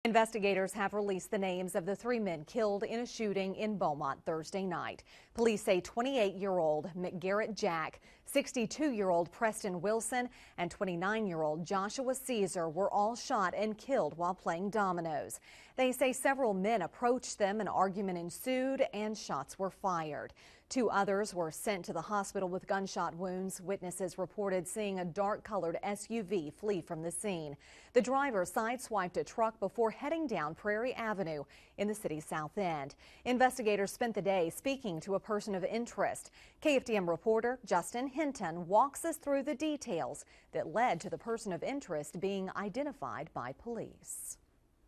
Investigators have released the names of the 3 men killed in a shooting in Beaumont Thursday night. Police say 28-year-old Mcgarrett Jack, 62-year-old Preston Wilson, and 29-year-old Joshua Cesar were all shot and killed while playing dominoes. They say several men approached them, an argument ensued, and shots were fired. 2 others were sent to the hospital with gunshot wounds. Witnesses reported seeing a dark-colored SUV flee from the scene. The driver sideswiped a truck before heading down Prairie Avenue in the city's south end. Investigators spent the day speaking to a person of interest. KFDM reporter Justin Hinton walks us through the details that led to the person of interest being identified by police.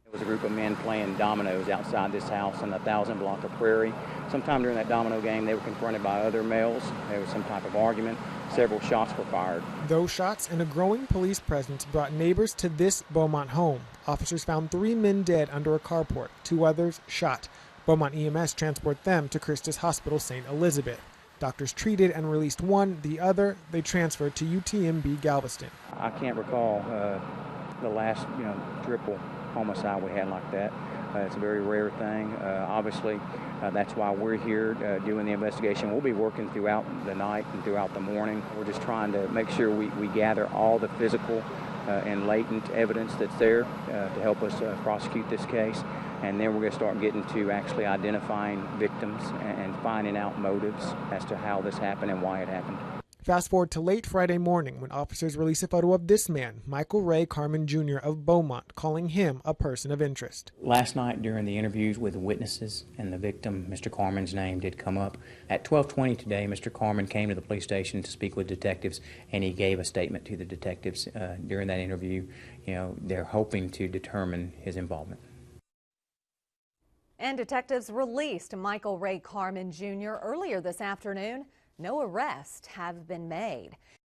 It was a group of men playing dominoes outside this house in the 1000 block of Prairie. Sometime during that domino game, they were confronted by other males. There was some type of argument. Several shots were fired. Those shots and a growing police presence brought neighbors to this Beaumont home. Officers found 3 men dead under a carport, 2 others shot. Beaumont EMS transported them to Christus Hospital St. Elizabeth. Doctors treated and released one. The other, they transferred to UTMB Galveston. I can't recall the last, triple homicide we had like that. It's a very rare thing. Obviously, that's why we're here doing the investigation. We'll be working throughout the night and throughout the morning. We're just trying to make sure we gather all the physical and latent evidence that's there to help us prosecute this case. And then we're going to start getting to actually identifying victims and finding out motives as to how this happened and why it happened. Fast forward to late Friday morning when officers release a photo of this man, Michael Ray Carmen Jr. of Beaumont, calling him a person of interest. Last night during the interviews with the witnesses and the victim, Mr. Carmen's name did come up. At 12:20 today, Mr. Carmen came to the police station to speak with detectives, and he gave a statement to the detectives during that interview. They're hoping to determine his involvement. And detectives released Michael Ray Carmen Jr. earlier this afternoon. No arrests have been made.